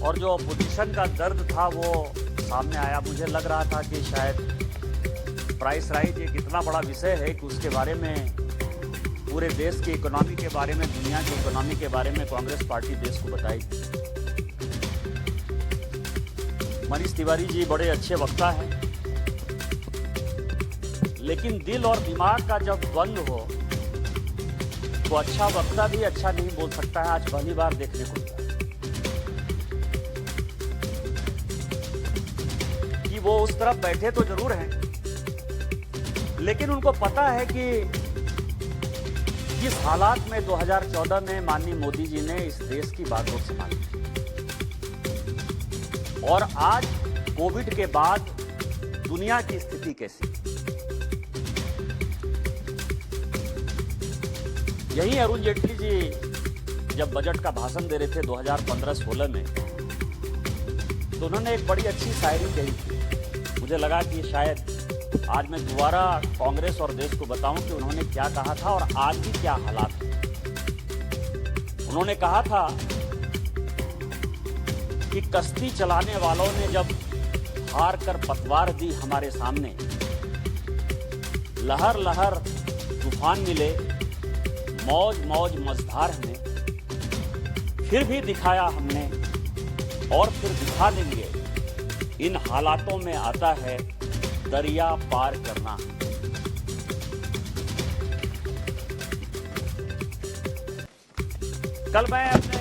और जो अपोजिशन का दर्द था वो सामने आया। मुझे लग रहा था कि शायद प्राइस राइज एक इतना बड़ा विषय है कि उसके बारे में, पूरे देश की इकोनॉमी के बारे में, दुनिया की इकोनॉमी के बारे में कांग्रेस पार्टी देश को बताएगी। मनीष तिवारी जी बड़े अच्छे वक्ता हैं, लेकिन दिल और दिमाग का जब द्वंद हो तो अच्छा वक्ता भी अच्छा नहीं बोल सकता है। आज पहली बार देखने को मिला कि वो उस तरफ बैठे तो जरूर हैं, लेकिन उनको पता है कि किस हालात में 2014 में माननीय मोदी जी ने इस देश की बागडोर संभाली, और आज कोविड के बाद दुनिया की स्थिति कैसी। यही अरुण जेटली जी जब बजट का भाषण दे रहे थे 2015-16 में, तो उन्होंने एक बड़ी अच्छी शायरी कही थी। मुझे लगा कि शायद आज मैं दोबारा कांग्रेस और देश को बताऊं कि उन्होंने क्या कहा था और आज भी क्या हालात हैं। उन्होंने कहा था कि कश्ती चलाने वालों ने जब हार कर पतवार दी हमारे सामने, लहर लहर तूफान मिले, मौज मौज मझधार में, फिर भी दिखाया हमने और फिर दिखा देंगे। इन हालातों में आता है दरिया पार करना। कल मैं अपने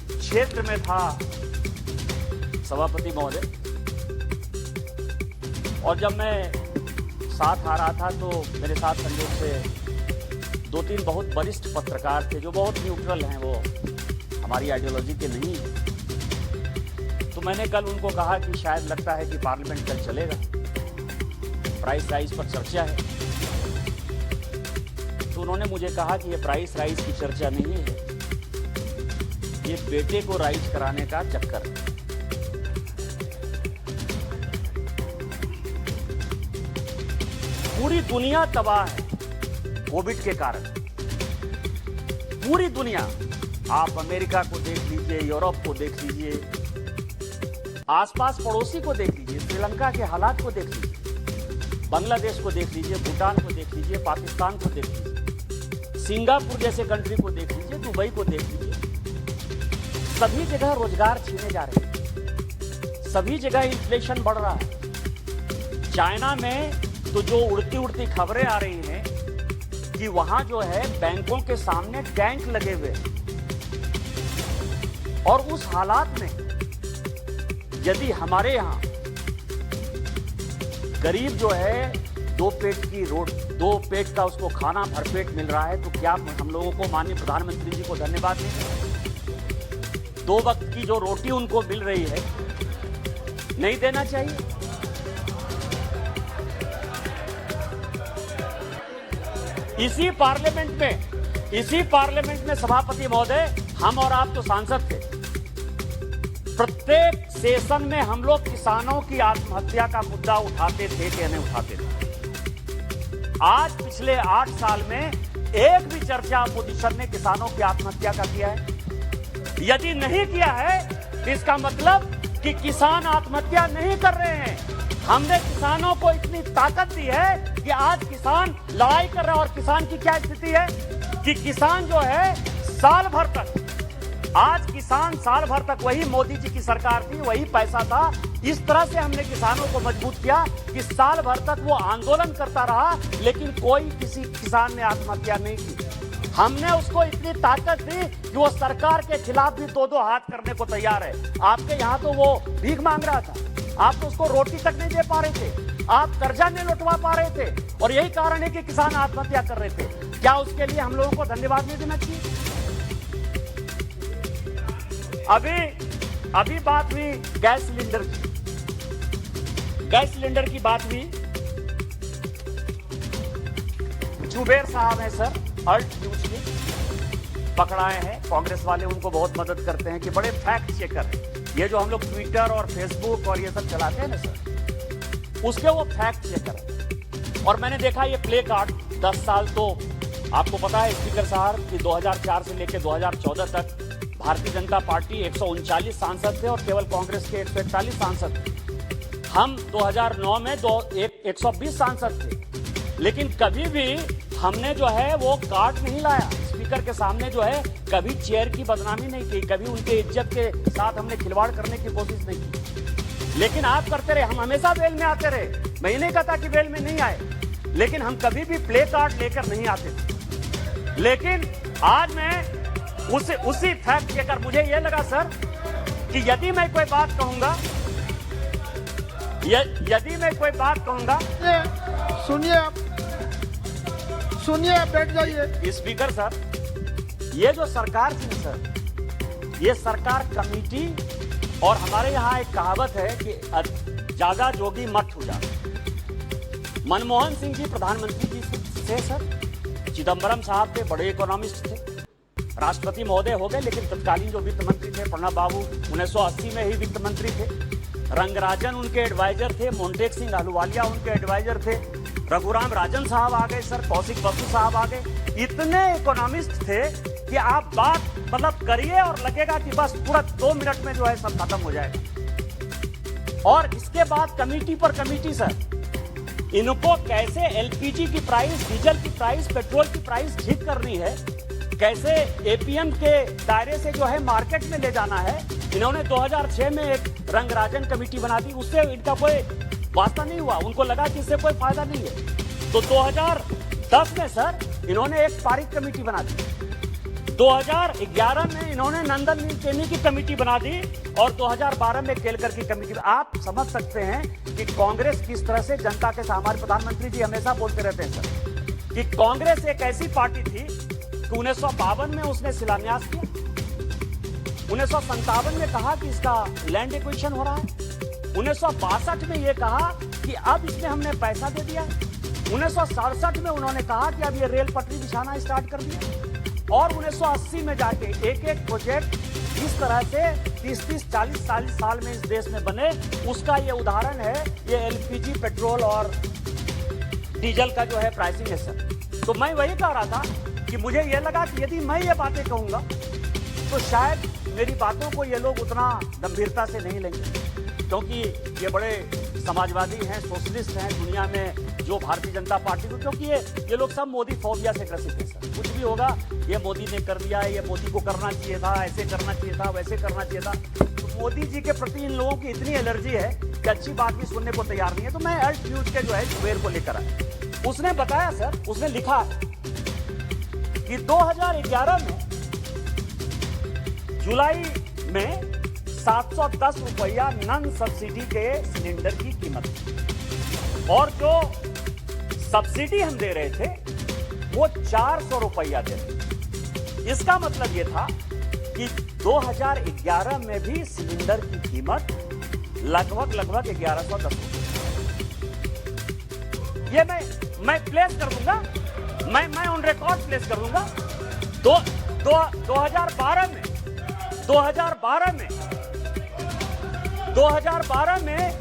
क्षेत्र में था सभापति महोदय, और जब मैं साथ आ रहा था तो मेरे साथ संयोग से 2-3 बहुत वरिष्ठ पत्रकार थे जो बहुत न्यूट्रल हैं, वो हमारी आइडियोलॉजी के नहीं है। तो मैंने कल उनको कहा कि शायद लगता है कि पार्लियामेंट कल चलेगा, प्राइस राइज पर चर्चा है। तो उन्होंने मुझे कहा कि ये प्राइस राइज की चर्चा नहीं है, ये बेटे को राइज कराने का चक्कर है। पूरी दुनिया तबाह है कोविड के कारण, पूरी दुनिया। आप अमेरिका को देख लीजिए, यूरोप को देख लीजिए, आसपास पड़ोसी को देख लीजिए, श्रीलंका के हालात को देख लीजिए, बांग्लादेश को देख लीजिए, भूटान को देख लीजिए, पाकिस्तान को देख लीजिए, सिंगापुर जैसे कंट्री को देख लीजिए, दुबई को देख लीजिए। सभी जगह रोजगार छीने जा रहे हैं, सभी जगह इन्फ्लेशन बढ़ रहा है। चाइना में तो जो उड़ती उड़ती खबरें आ रही हैं कि वहां जो है बैंकों के सामने टैंक लगे हुए हैं, और उस हालात में यदि हमारे यहां गरीब जो है दो पेट का उसको खाना भरपेट मिल रहा है, तो क्या हम लोगों को माननीय प्रधानमंत्री जी को धन्यवाद नहीं? 2 वक्त की जो रोटी उनको मिल रही है, नहीं देना चाहिए? इसी पार्लियामेंट में सभापति महोदय, हम और आप तो सांसद थे, प्रत्येक सेशन में हम लोग किसानों की आत्महत्या का मुद्दा उठाते थे कि नहीं उठाते थे। आज पिछले 8 साल में एक भी चर्चा अपोजिशन ने किसानों की आत्महत्या का किया है? यदि नहीं किया है तो इसका मतलब कि किसान आत्महत्या नहीं कर रहे हैं। हमने किसानों को इतनी ताकत दी है कि आज किसान लड़ाई कर रहे हैं। और किसान की क्या स्थिति है कि किसान जो है साल भर तक वही मोदी जी की सरकार थी, वही पैसा था। इस तरह से हमने किसानों को मजबूत किया कि साल भर तक वो आंदोलन करता रहा, लेकिन कोई किसी किसान ने आत्महत्या नहीं की। हमने उसको इतनी ताकत दी कि वो सरकार के खिलाफ भी 2-2 हाथ करने को तैयार है। आपके यहाँ तो वो भीख मांग रहा था, आप तो उसको रोटी तक नहीं दे पा रहे थे, आप कर्जा नहीं लौटवा पा रहे थे, और यही कारण है कि किसान आत्महत्या कर रहे थे। क्या उसके लिए हम लोगों को धन्यवाद नहीं देना चाहिए? अभी बात हुई गैस सिलेंडर की बात हुई। जुबेर साहब हैं सर, अल्ट न्यूज के, पकड़ाए हैं। कांग्रेस वाले उनको बहुत मदद करते हैं कि बड़े फैक्ट चेकर हैं। ये जो हम लोग ट्विटर और फेसबुक और ये सब चलाते हैं ना सर, उसके वो फैक्ट चेकर है। और मैंने देखा ये प्ले कार्ड 10 साल, तो आपको पता है स्पीकर साहब कि 2004 से लेकर 2014 तक भारतीय जनता पार्टी 139 सांसद थे और केवल कांग्रेस के 141 सांसद थे। हम 2009 में 120 सांसद थे, लेकिन कभी भी हमने जो है वो कार्ड नहीं लाया स्पीकर के सामने, जो है कभी चेयर की बदनामी नहीं की, कभी उनके इज्जत के साथ हमने खिलवाड़ करने की कोशिश नहीं की। लेकिन आप करते रहे, हम हमेशा वेल में आते रहे। मैं ये नहीं कहता कि वेल में नहीं आए, लेकिन हम कभी भी प्ले कार्ड लेकर नहीं आते थे। लेकिन आज मैं उसी फैक्ट लेकर मुझे यह लगा सर कि यदि मैं कोई बात कहूंगा, यदि मैं कोई बात कहूंगा, सुनिए आप बैठ जाइए। स्पीकर सर, ये जो सरकार थी सर, ये सरकार कमेटी, और हमारे यहाँ एक कहावत है कि जागा जोगी मत हो जा। मनमोहन सिंह जी प्रधानमंत्री जी थे सर, चिदम्बरम साहब थे, बड़े इकोनॉमिस्ट थे, राष्ट्रपति महोदय हो गए, लेकिन तत्कालीन जो वित्त मंत्री थे प्रणब बाबू 1980 में ही वित्त मंत्री थे। रंगराजन उनके एडवाइजर थे, मोन्टेक सिंह अहलूवालिया उनके एडवाइजर थे, रघुराम राजन साहब आ गए सर, कौशिक बसु साहब आ गए। इतने इकोनॉमिस्ट थे कि आप बात मतलब करिए और लगेगा कि बस पूरा 2 मिनट में जो है सब खत्म हो जाएगा। और इसके बाद कमेटी पर कमेटी सर, इनको कैसे एलपीजी की प्राइस, डीजल की प्राइस, पेट्रोल की प्राइस ठीक करनी है, कैसे एपीएम के दायरे से जो है मार्केट में ले जाना है। इन्होंने 2006 में एक रंगराजन कमेटी बना दी, उससे इनका कोई वास्ता नहीं हुआ, उनको लगा कि इससे कोई फायदा नहीं है। तो 2010 में सर इन्होंने एक पारिक कमेटी बना दी, 2011 में इन्होंने नंदन नीलकेनी की कमेटी बना दी, और 2012 में केलकर की कमेटी। आप समझ सकते हैं कि कांग्रेस किस तरह से जनता के साथ, हमारे प्रधानमंत्री जी हमेशा बोलते रहते हैं सर कि कांग्रेस एक ऐसी पार्टी थी कि 1952 में उसने शिलान्यास किया, 1957 में कहा कि इसका लैंड एक्विजिशन हो रहा है, 1962 में यह कहा कि अब इसमें हमने पैसा दे दिया, 1967 में उन्होंने कहा कि अब ये रेल पटरी बिछाना स्टार्ट कर दिया, और 1980 में जाके एक एक प्रोजेक्ट इस तरह से 30-30, 40-40 साल में इस देश में बने, उसका ये उदाहरण है ये एलपीजी, पेट्रोल और डीजल का जो है प्राइसिंग है सर। तो मैं वही कह रहा था कि मुझे ये लगा कि यदि मैं ये बातें कहूंगा तो शायद मेरी बातों को ये लोग उतना गंभीरता से नहीं लेंगे, क्योंकि ये बड़े समाजवादी हैं, सोशलिस्ट हैं दुनिया में, जो भारतीय जनता पार्टी को, क्योंकि ये लोग सब मोदी फोबिया से ग्रसित है सर। कुछ भी होगा ये मोदी ने कर दिया, ये मोदी को करना चाहिए था, ऐसे करना चाहिए था, वैसे करना चाहिए था। तो मोदी जी के प्रति इन लोगों की इतनी एलर्जी है कि अच्छी बात भी सुनने को तैयार नहीं है। तो मैं अल्ट न्यूज के जो है जुबेर को लेकर आया, उसने बताया सर, उसने लिखा कि 2011 में जुलाई में 710 रुपया नन सब्सिडी के सिलेंडर की कीमत, और जो सब्सिडी हम दे रहे थे वो 400 रुपया दे रहे थे। इसका मतलब ये था कि 2011 में भी सिलेंडर की कीमत लगभग 1110 रुपये। ये मैं प्लेस कर दूंगा, मैं ऑन रिकॉर्ड प्लेस कर दूंगा। 2012 में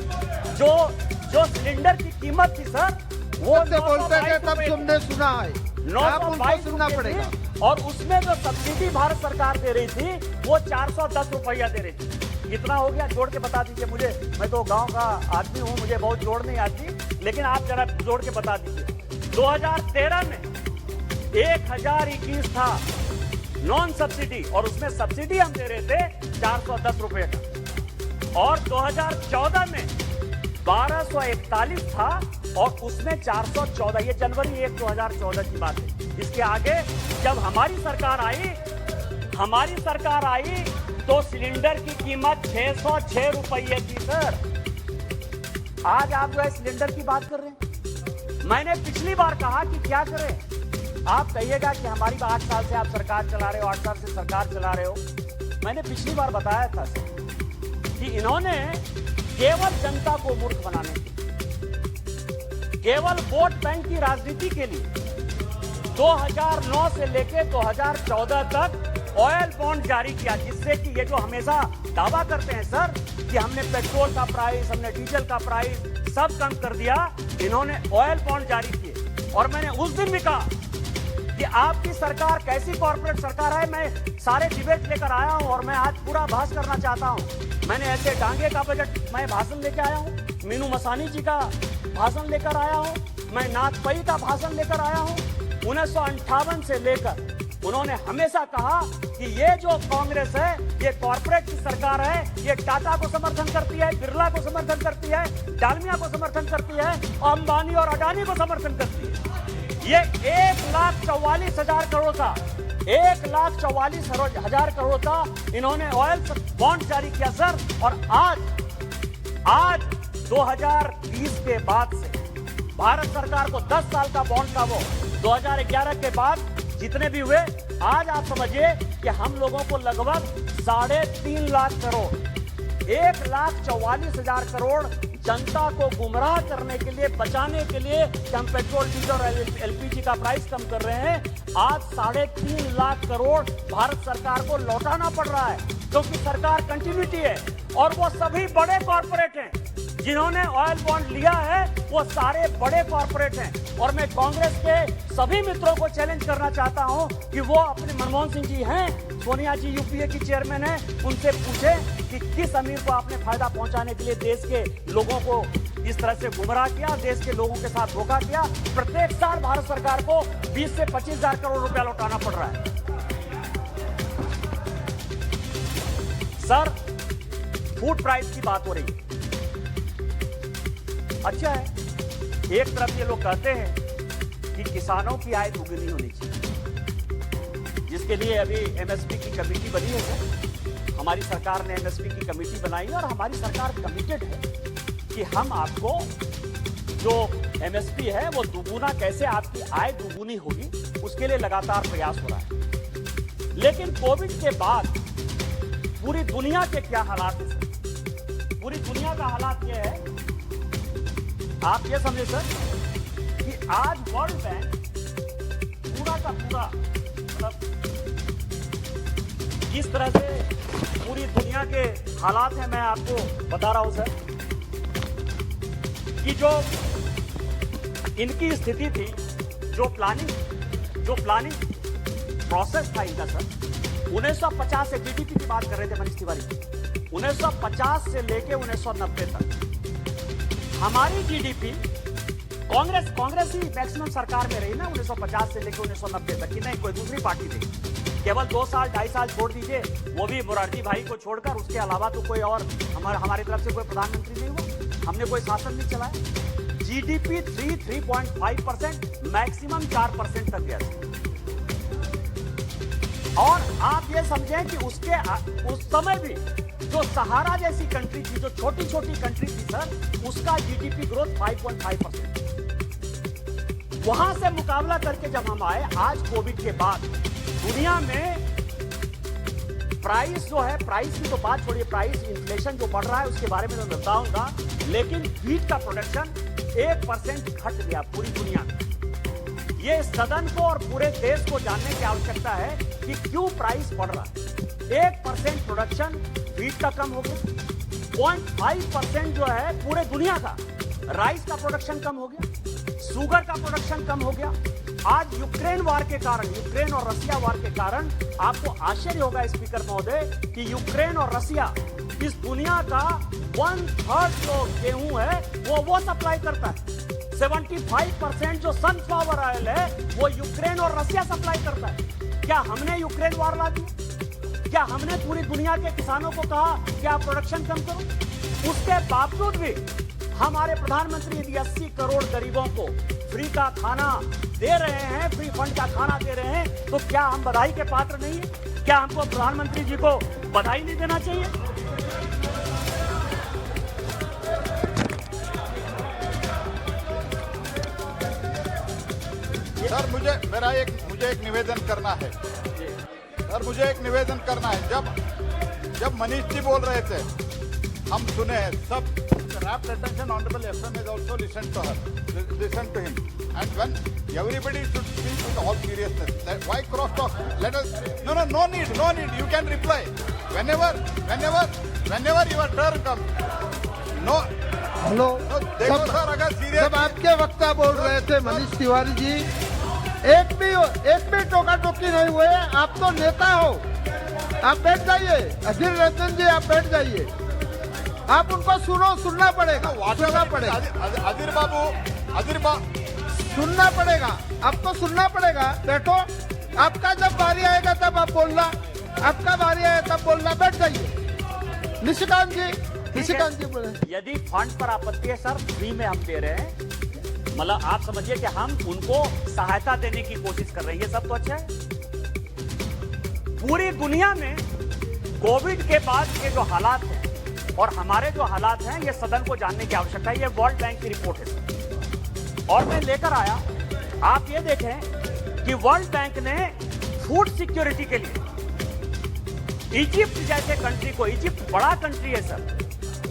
जो सिलेंडर की कीमत थी सर, वो बोलते हैं तब तुमने सुना है, 922 सुनना पड़ेगा, और उसमें जो सब्सिडी भारत सरकार दे रही थी वो 410 रुपया दे रही थी। कितना हो गया जोड़ के बता दीजिए मुझे, मैं तो गांव का आदमी हूं, मुझे बहुत जोड़ नहीं आती, लेकिन आप जरा जोड़ के बता दीजिए। 2013 में 1021 था नॉन सब्सिडी, और उसमें सब्सिडी हम दे रहे थे 410 रुपए का, और 2014 में 1241 था और उसमें 414। ये जनवरी 1, 2014 की बात है। इसके आगे जब हमारी सरकार आई तो सिलेंडर की कीमत 606 रुपये थी सर। आज आप जो है सिलेंडर की बात कर रहे हैं। मैंने पिछली बार कहा कि क्या करें, आप कहिएगा कि हमारी 8 साल से आप सरकार चला रहे हो, 8 साल से सरकार चला रहे हो। मैंने पिछली बार बताया था सर कि इन्होंने केवल जनता को मूर्ख बनाने के लिए, केवल वोट बैंक की राजनीति के लिए 2009 से लेकर 2014 तक ऑयल बॉन्ड जारी किया, जिससे कि ये जो हमेशा दावा करते हैं सर कि हमने पेट्रोल का प्राइस, हमने डीजल का प्राइस सब कम कर दिया, इन्होंने ऑयल बॉन्ड जारी किए। और मैंने उस दिन भी कहा कि आपकी सरकार कैसी कॉर्पोरेट सरकार है। मैं सारे डिबेट लेकर आया हूं और मैं आज पूरा बहस करना चाहता हूं। मैंने ऐसे डांगे का बजट मैं भाषण लेकर आया हूं, मीनू मसानी जी का भाषण लेकर आया हूं, मैं नाथपई का भाषण लेकर आया हूं। 1958 से लेकर उन्होंने हमेशा कहा कि ये जो कांग्रेस है ये कॉर्पोरेट की सरकार है, ये टाटा को समर्थन करती है, बिरला को समर्थन करती है, डालमिया को समर्थन करती है, अंबानी और अडानी को समर्थन करती है। ये 1,44,000 करोड़ का 1,44,000 करोड़ का इन्होंने ऑयल बॉन्ड जारी किया सर। और आज 2020 के बाद से भारत सरकार को 10 साल का बॉन्ड था वो 2011 के बाद जितने भी हुए, आज आप समझिए कि हम लोगों को लगभग 3.5 लाख करोड़ 1,44,000 करोड़ जनता को गुमराह करने के लिए, बचाने के लिए कि हम पेट्रोल डीजल और एलपीजी का प्राइस कम कर रहे हैं, आज 3.5 लाख करोड़ भारत सरकार को लौटाना पड़ रहा है, क्योंकि सरकार कंटिन्यूटी है। और वो सभी बड़े कॉर्पोरेट हैं जिन्होंने ऑयल बॉन्ड लिया है, वो सारे बड़े कॉर्पोरेट हैं। और मैं कांग्रेस के सभी मित्रों को चैलेंज करना चाहता हूं कि वो अपने मनमोहन सिंह जी हैं, सोनिया जी यूपीए की चेयरमैन है, उनसे पूछें कि किस अमीर को आपने फायदा पहुंचाने के लिए देश के लोगों को इस तरह से गुमराह किया, देश के लोगों के साथ धोखा किया। प्रत्येक साल भारत सरकार को 20 से 25,000 करोड़ रुपया लौटाना पड़ रहा है। सर, फूड प्राइस की बात हो रही है, अच्छा है। एक तरफ ये लोग कहते हैं कि किसानों की आय दुगनी होनी चाहिए, जिसके लिए अभी एमएसपी की कमेटी बनी है सर। हमारी सरकार ने एमएसपी की कमेटी बनाई और हमारी सरकार कमिटेड है कि हम आपको जो एमएसपी है वो दुगुना, कैसे आपकी आय दुगुनी होगी, उसके लिए लगातार प्रयास हो रहा है। लेकिन कोविड के बाद पूरी दुनिया के क्या हालात है सर? पूरी दुनिया का हालात ये है, आप ये समझे सर कि आज वर्ल्ड बैंक पूरा का पूरा, मतलब किस तरह से पूरी दुनिया के हालात हैं, मैं आपको बता रहा हूं सर कि जो इनकी स्थिति थी, जो प्लानिंग प्रोसेस था इनका सर, 1950 से जीडीपी की बात कर रहे थे मनीष तिवारी, 1950 से लेके 1990 तक हमारी जीडीपी, कांग्रेस ही मैक्सिमम सरकार में रही ना 1950 से लेकर 1990 तक, कि नहीं कोई दूसरी पार्टी नहीं, केवल 2 साल 2.5 साल छोड़ दीजिए, वो भी मोरारजी भाई को छोड़कर, उसके अलावा तो कोई और हमारी तरफ से कोई प्रधानमंत्री नहीं हुआ, हमने कोई शासन नहीं चलाया। जीडीपी 3.5%, मैक्सिमम 4% तक गया। और आप ये समझें कि उस समय भी जो सहारा जैसी कंट्री थी, जो छोटी छोटी कंट्री थी सर, उसका जीडीपी ग्रोथ 5.5%। वहां से मुकाबला करके जब हम आए आज कोविड के बाद, दुनिया में प्राइस जो है, प्राइस की तो बात छोड़िए, प्राइस इन्फ्लेशन जो बढ़ रहा है उसके बारे में मैं बताऊंगा, लेकिन व्हीट का प्रोडक्शन 1% घट गया पूरी दुनिया में। ये सदन को और पूरे देश को जानने की आवश्यकता है कि क्यों प्राइस बढ़ रहा है। 1% प्रोडक्शन व्हीट का कम हो गया, 0.5% जो है पूरे दुनिया का राइस का प्रोडक्शन कम हो गया, शुगर का प्रोडक्शन कम हो गया। आज यूक्रेन वार के कारण, यूक्रेन और रसिया वार के कारण, आपको आश्चर्य होगा स्पीकर महोदय कि यूक्रेन और रसिया इस दुनिया का 1/3 जो गेहूं है वो सप्लाई करता है। 75% जो सनफ्लावर ऑयल है वो यूक्रेन और रसिया सप्लाई करता है। क्या हमने यूक्रेन वार ला दी? क्या हमने पूरी दुनिया के किसानों को कहा कि आप प्रोडक्शन कम करो? उसके बावजूद भी हमारे प्रधानमंत्री यदि 80 करोड़ गरीबों को फ्री का खाना दे रहे हैं, फ्री फंड का खाना दे रहे हैं, तो क्या हम बधाई के पात्र नहीं है? क्या हमको प्रधानमंत्री जी को बधाई नहीं देना चाहिए? सर मुझे एक निवेदन करना है सर, मुझे एक निवेदन करना है। जब मनीष जी बोल रहे थे, हम सुने हैं सब, rapt attention honorable FM has also listened to him, and when everybody should speak with all seriousness. Why cross talk? Let us no need, you can reply whenever your turn comes. No, hello, देखो sir, अगर serious सब आपके वक्ता बोल रहे थे मनीष तिवारी जी, एक भी टोका टोकी नहीं हुए। आप तो नेता हो, आप बैठ जाइए। अधीर रंजन जी, आप बैठ जाइए। आप उनको सुनना पड़ेगा, सुनना पड़ेगा, अधीर बाबू सुनना पड़ेगा, आपको सुनना पड़ेगा। बैठो, आपका जब बारी आएगा तब आप बोलना, आपका बारी आएगा तब बोलना। बैठ जाइए। निशिकांत जी बोले। यदि फंड पर आपत्ति है सर, फ्री में हम दे रहे हैं, मतलब आप समझिए कि हम उनको सहायता देने की कोशिश कर रहे हैं, ये सब तो अच्छा है। पूरी दुनिया में कोविड के बाद के जो हालात हैं और हमारे जो हालात हैं, ये सदन को जानने की आवश्यकता है। ये वर्ल्ड बैंक की रिपोर्ट है सर, और मैं लेकर आया। आप ये देखें कि वर्ल्ड बैंक ने फूड सिक्योरिटी के लिए इजिप्ट जैसे कंट्री को, इजिप्ट बड़ा कंट्री है सर,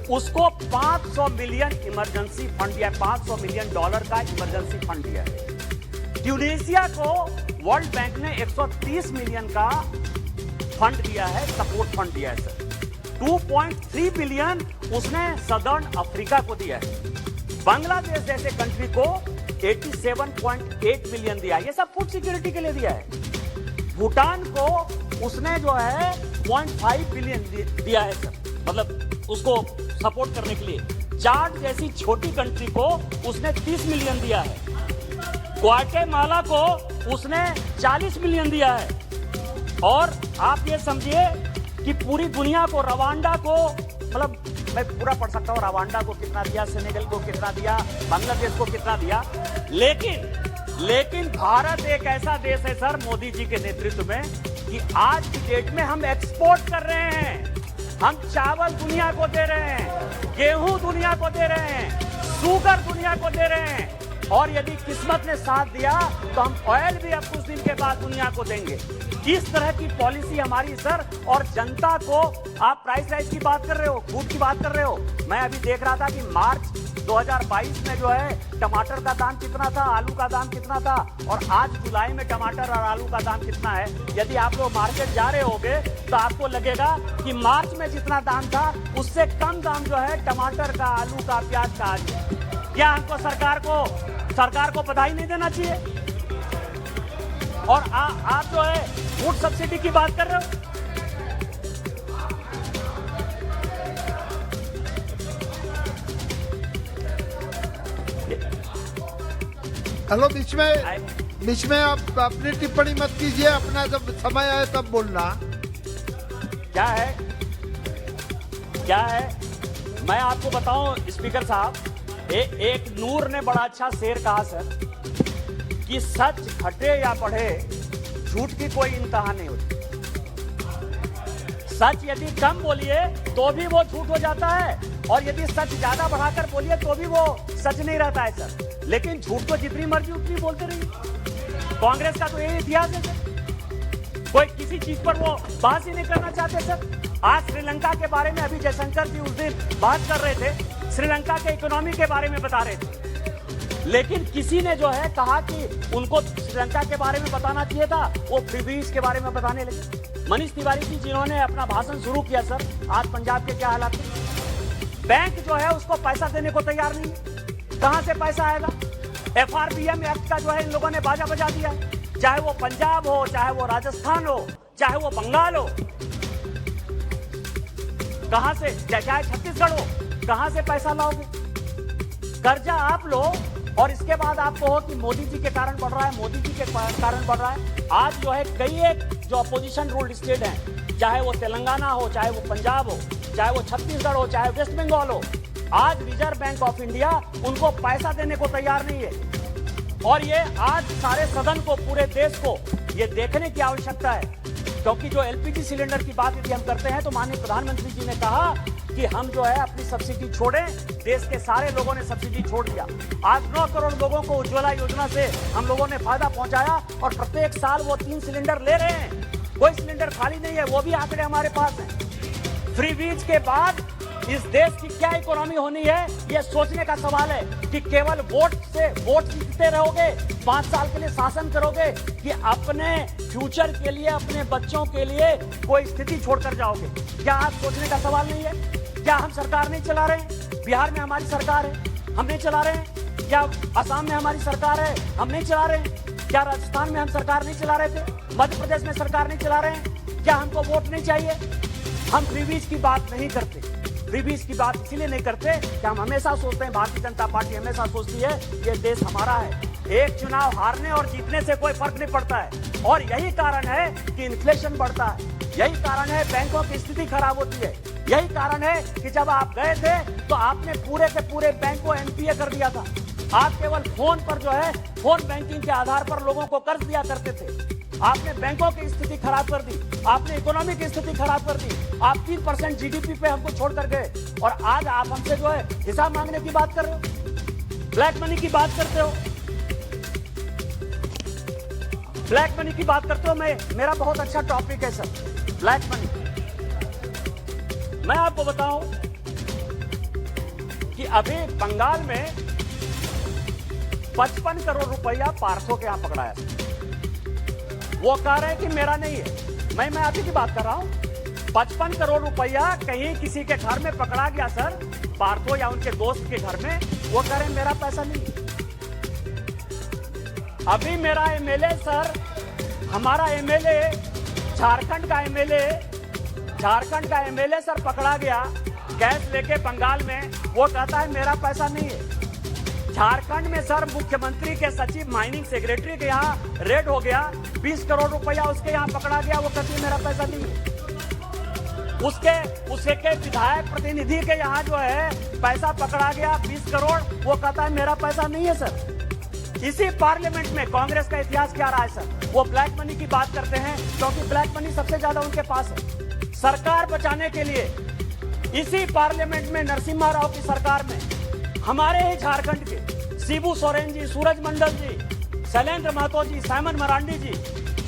उसको 500 मिलियन इमरजेंसी फंड दिया है, $500 मिलियन का इमरजेंसी फंड दिया है। ट्यूनीशिया को वर्ल्ड बैंक ने 130 मिलियन का फंड दिया है, सपोर्ट फंड दिया है सर। 2.3 बिलियन उसने सदर्न अफ्रीका को दिया है। बांग्लादेश जैसे कंट्री को 87.8 मिलियन दिया है, ये सब फूड सिक्योरिटी के लिए दिया है। भूटान को उसने जो है 0.5 बिलियन दिया है सर, मतलब उसको सपोर्ट करने के लिए। चाड जैसी छोटी कंट्री को उसने 30 मिलियन दिया है। ग्वाटेमाला को उसने 40 मिलियन दिया है। और आप ये समझिए कि पूरी दुनिया को, रवांडा को, मतलब मैं पूरा पढ़ सकता हूँ, रवांडा को कितना दिया, सेनेगल को कितना दिया, बांग्लादेश को कितना दिया। लेकिन भारत एक ऐसा देश है सर, मोदी जी के नेतृत्व में, कि आज की डेट में हम एक्सपोर्ट कर रहे हैं। हम चावल दुनिया को दे रहे हैं, गेहूं दुनिया को दे रहे हैं, शुगर दुनिया को दे रहे हैं, और यदि किस्मत ने साथ दिया तो हम ऑयल भी अब कुछ दिन के बाद दुनिया को देंगे। इस तरह की पॉलिसी हमारी सर। और जनता को आप प्राइस राइज की बात कर रहे हो, फूड की बात कर रहे हो। मैं अभी देख रहा था कि मार्च 2022 में जो है टमाटर का दाम कितना था, आलू का दाम कितना था, और आज जुलाई में टमाटर और आलू का दाम कितना है। यदि आप लोग मार्केट जा रहे होगे तो आपको लगेगा कि मार्च में जितना दाम था उससे कम दाम जो है टमाटर का, आलू का, प्याज का आज है। क्या हमको सरकार को बधाई नहीं देना चाहिए? और आप जो है फूड सब्सिडी की बात कर रहे हो। हेलो, बीच में आप अपनी टिप्पणी मत कीजिए। अपना जब समय आए तब बोलना। क्या है मैं आपको बताऊं स्पीकर साहब, एक नूर ने बड़ा अच्छा शेर कहा सर, कि सच घटे या बढ़े, झूठ की कोई इंतहा नहीं होती। सच यदि कम बोलिए तो भी वो झूठ हो जाता है, और यदि सच ज्यादा बढ़ाकर बोलिए तो भी वो सच नहीं रहता है सर। लेकिन झूठ को जितनी मर्जी उतनी बोलते रहिए। कांग्रेस का तो यही इतिहास है सर, कोई किसी चीज पर वो बात ही नहीं करना चाहते सर। आज श्रीलंका के बारे में अभी जयशंकर जी उस दिन बात कर रहे थे, श्रीलंका के इकोनॉमी के बारे में बता रहे थे, लेकिन किसी ने जो है कहा कि उनको श्रीलंका के बारे में बताना चाहिए था, वो फ्रीबीज के बारे में बताने लगे। मनीष तिवारी जी जिन्होंने अपना भाषण शुरू किया सर, आज पंजाब के क्या हालात है। बैंक जो है उसको पैसा देने को तैयार नहीं है, कहां से पैसा आएगा? FRBM एक्ट का जो है इन लोगों ने बाजा बजा दिया, चाहे वो पंजाब हो, चाहे वो राजस्थान हो, चाहे वो बंगाल हो, कहां से, चाहे छत्तीसगढ़ हो, कहां से पैसा लाओगे? कर्जा आप लो, और इसके बाद आप कहो कि मोदी जी के कारण बढ़ रहा है, मोदी जी के कारण बढ़ रहा है। आज जो है कई एक जो अपोजिशन रूल्ड स्टेट हैं, चाहे वो तेलंगाना हो, चाहे वो पंजाब हो, चाहे वो छत्तीसगढ़ हो, चाहे वेस्ट बंगाल हो, आज रिजर्व बैंक ऑफ इंडिया उनको पैसा देने को तैयार नहीं है। और ये आज सारे सदन को, पूरे देश को ये देखने की आवश्यकता है, क्योंकि जो LPG सिलेंडर की बात यदि हम करते हैं तो माननीय प्रधानमंत्री जी ने कहा कि हम जो है अपनी सब्सिडी छोड़ें। देश के सारे लोगों ने सब्सिडी छोड़ दिया। आज 9 करोड़ लोगों को उज्ज्वला योजना से हम लोगों ने फायदा पहुंचाया, और प्रत्येक साल वो 3 सिलेंडर ले रहे हैं। कोई सिलेंडर खाली नहीं है, वो भी आंकड़े हमारे पास हैं। फ्रीबीज के बाद इस देश की क्या इकोनॉमी होनी है, ये सोचने का सवाल है कि केवल वोट जीतते रहोगे, 5 साल के लिए शासन करोगे, कि अपने फ्यूचर के लिए, अपने बच्चों के लिए कोई स्थिति छोड़कर जाओगे? क्या आज सोचने का सवाल नहीं है? क्या हम सरकार नहीं चला रहे हैं? बिहार में हमारी सरकार है, हम नहीं चला रहे हैं? क्या असम में हमारी सरकार है, हम नहीं चला रहे हैं? क्या राजस्थान में हम सरकार नहीं चला रहे थे? मध्य प्रदेश में सरकार नहीं चला रहे हैं? क्या हमको वोट नहीं चाहिए? हम फ्रीबीज की बात नहीं करते। फ्रीबीज की बात इसलिए नहीं करते कि हम हमेशा सोचते हैं, भारतीय जनता पार्टी हमेशा सोचती है ये देश हमारा है, एक चुनाव हारने और जीतने से कोई फर्क नहीं पड़ता है। और यही कारण है कि इन्फ्लेशन बढ़ता है, यही कारण है बैंकों की स्थिति खराब होती है, यही कारण है कि जब आप गए थे तो आपने पूरे के पूरे बैंक को एनपीए कर दिया था। आप केवल फोन पर जो है फोन बैंकिंग के आधार पर लोगों को कर्ज दिया करते थे। आपने बैंकों की स्थिति खराब कर दी, आपने इकोनॉमी की स्थिति खराब कर दी। आप 3% जीडीपी पे हमको छोड़ कर गए और आज आप हमसे जो है हिसाब मांगने की बात कर रहे हो, ब्लैक मनी की बात करते हो, ब्लैक मनी की बात करते हो। मेरा बहुत अच्छा टॉपिक है सर, ब्लैक मनी। मैं आपको बताऊं कि अभी बंगाल में 55 करोड़ रुपया पार्थो के यहां पकड़ाया था। वो कह रहे हैं कि मेरा नहीं है, मैं आप ही की बात कर रहा हूं। 55 करोड़ रुपया कहीं किसी के घर में पकड़ा गया सर, पार्थो या उनके दोस्त के घर में। वो कह रहे हैं मेरा पैसा नहीं है। अभी मेरा एमएलए सर, हमारा एमएलए झारखंड का एमएलए सर पकड़ा गया गैस लेके बंगाल में। वो कहता है मेरा पैसा नहीं है। झारखंड में सर मुख्यमंत्री के सचिव माइनिंग सेक्रेटरी के यहाँ रेड हो गया, 20 करोड़ रुपया उसके यहाँ पकड़ा गया। वो कहती है मेरा पैसा नहीं है। उसके विधायक प्रतिनिधि के यहाँ जो है पैसा पकड़ा गया 20 करोड़, वो कहता है मेरा पैसा नहीं है सर। इसी पार्लियामेंट में कांग्रेस का इतिहास क्या रहा है सर? वो ब्लैक मनी की बात करते हैं क्योंकि ब्लैक मनी सबसे ज्यादा उनके पास है। सरकार बचाने के लिए इसी पार्लियामेंट में नरसिम्हा राव की सरकार में हमारे ही झारखंड के शिबू सोरेन जी, सूरज मंडल जी, शैलेंद्र महतो जी, साइमन मरांडी जी,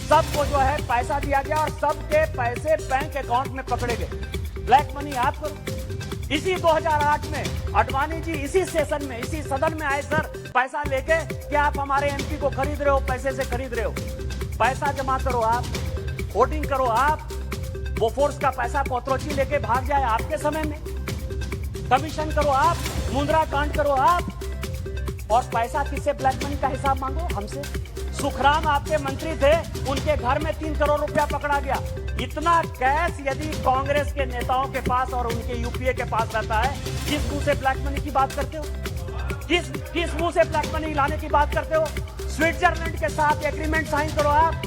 सबको जो है पैसा दिया गया और सबके पैसे बैंक अकाउंट में पकड़े गए। ब्लैक मनी याद करो। इसी 2008 में अडवाणी जी इसी सेशन में, इसी सदन में आए सर पैसा लेके कि आप हमारे एमपी को खरीद रहे हो, पैसे से खरीद रहे हो। पैसा जमा करो आप, वोटिंग करो आप, वो फोर्स का पैसा पोत्रोची लेके भाग जाए आपके समय में, कमीशन करो आप, मुंद्रा कांड करो आप, और पैसा किससे? ब्लैक मनी का हिसाब मांगो हमसे। सुखराम आपके मंत्री थे, उनके घर में 3 करोड़ रुपया पकड़ा गया। इतना कैश यदि कांग्रेस के नेताओं के पास और उनके यूपीए के पास रहता है, किस मुंह से ब्लैक मनी की बात करते हो? किस मुंह से ब्लैक मनी लाने की बात करते हो? स्विट्जरलैंड के साथ एग्रीमेंट साइन करो आप,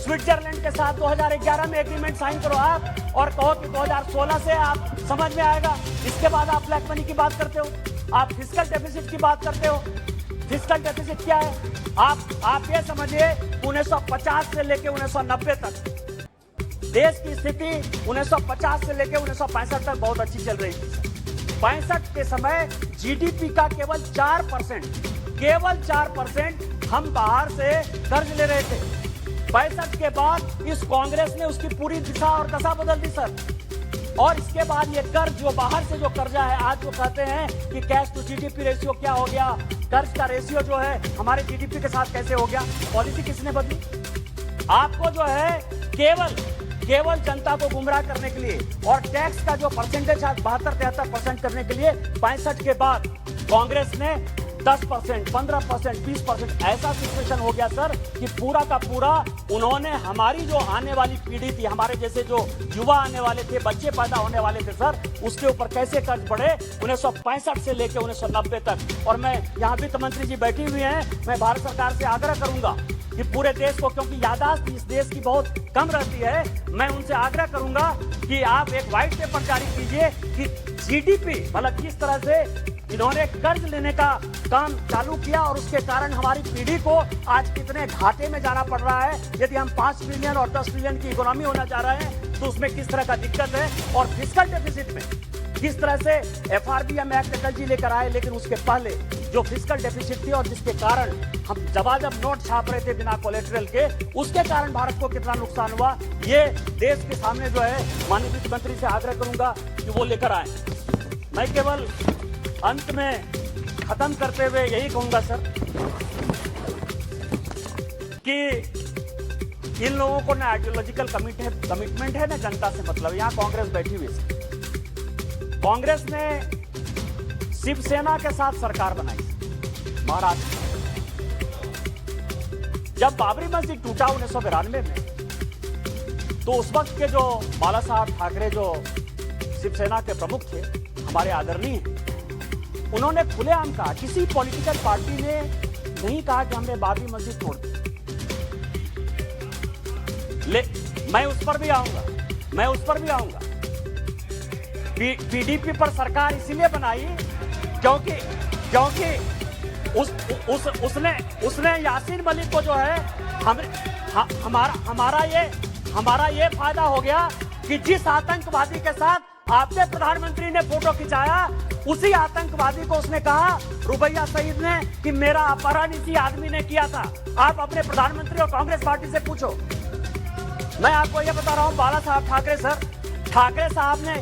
स्विट्जरलैंड के साथ 2011 में एग्रीमेंट साइन करो आप और कहो कि 2016 से आप समझ में आएगा। इसके बाद आप ब्लैक मनी की बात करते हो, आप फिस्कल डेफिसिट की बात करते हो। फिस्कल डेफिसिट क्या है? आप ये समझिए 1950 से लेके 1990 तक देश की स्थिति 1950 से लेके 1965 तक बहुत अच्छी चल रही थी। 65 के समय जीडीपी का केवल 4% हम बाहर से कर्ज ले रहे थे। 65 के बाद इस कांग्रेस ने उसकी पूरी दिशा और दशा बदल दी सर। और इसके बाद ये कर्ज जो बाहर से जो कर्जा है, आज जो कहते हैं कि कैश टू जीडीपी रेशियो क्या हो गया, कर्ज का रेशियो जो है हमारे जीडीपी के साथ कैसे हो गया, पॉलिसी किसने बदली? आपको जो है केवल जनता को गुमराह करने के लिए और टैक्स का जो परसेंटेज आज 72-73% करने के लिए 65 के बाद कांग्रेस ने 10%, 15%, 20% ऐसा सिचुएशन हो गया सर कि पूरा का पूरा उन्होंने हमारी जो आने वाली पीढ़ी थी, हमारे जैसे जो युवा आने वाले थे, बच्चे पैदा होने वाले थे सर, उसके ऊपर कैसे कर्ज बढ़े 1965 से लेकर 1990 तक। और मैं यहाँ वित्त मंत्री जी बैठी हुई हैं, मैं भारत सरकार से आग्रह करूंगा कि पूरे देश को, क्योंकि याददाश्त इस देश की बहुत कम रहती है, मैं उनसे आग्रह करूंगा कि आप एक व्हाइट पेपर जारी कीजिए कि जीडीपी मतलब किस तरह से इन्होंने कर्ज लेने का काम चालू किया और उसके कारण हमारी पीढ़ी को आज कितने घाटे में जाना पड़ रहा है। यदि हम 5 ट्रिलियन और 10 ट्रिलियन की इकोनॉमी होना चाह रहे हैं तो उसमें किस तरह का दिक्कत है, और फिस्कल डेफिसिट में किस तरह से एफआरबीएम एक्ट अटल जी लेकर आए, लेकिन उसके पहले जो फिस्कल डेफिसिट थी और जिसके कारण हम जब नोट छाप रहे थे बिना कोलेटरल के, उसके कारण भारत को कितना नुकसान हुआ, ये देश के सामने जो है माननीय वित्त मंत्री से आग्रह करूंगा कि वो लेकर आए। मैं केवल अंत में खत्म करते हुए यही कहूंगा सर कि इन लोगों को ना आइडियोलॉजिकल कमिटमेंट है ना जनता से मतलब। यहां कांग्रेस बैठी हुई है, कांग्रेस ने शिवसेना के साथ सरकार बनाई महाराष्ट्र। जब बाबरी मस्जिद टूटा 1992 में, तो उस वक्त के जो बाला साहब ठाकरे जो शिवसेना के प्रमुख थे, हमारे आदरणीय, उन्होंने खुलेआम कहा, किसी पॉलिटिकल पार्टी ने नहीं कहा कि हमने बाबरी मस्जिद तोड़ दी। मैं उस पर भी आऊंगा। पीडीपी पर सरकार इसीलिए बनाई क्योंकि उसने यासीन मलिक को जो है हमारा ये फायदा हो गया कि जिस आतंकवादी के साथ आपके प्रधानमंत्री ने फोटो खिंचाया, उसी आतंकवादी को उसने कहा, रुबैया सईद ने, कि मेरा अपहरण इसी आदमी ने किया था। आप अपने प्रधानमंत्री और कांग्रेस पार्टी से पूछो। मैं आपको यह बता रहा हूं, बाला साहब ठाकरे साहब ने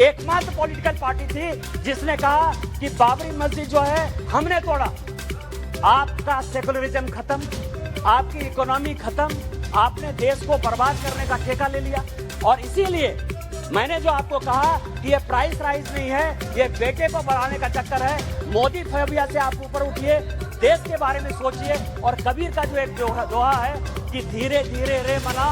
एकमात्र पॉलिटिकल पार्टी थी जिसने कहा कि बाबरी मस्जिद जो है हमने तोड़ा। आपका सेकुलरिज्म खत्म, आपकी इकोनॉमी खत्म, आपने देश को बर्बाद करने का ठेका ले लिया। और इसीलिए मैंने जो आपको कहा कि ये प्राइस राइज नहीं है, ये बेटे को बढ़ाने का चक्कर है। मोदी फोबिया से आप ऊपर उठिए, देश के बारे में सोचिए। और कबीर का जो एक दोहा है कि धीरे धीरे रे मना,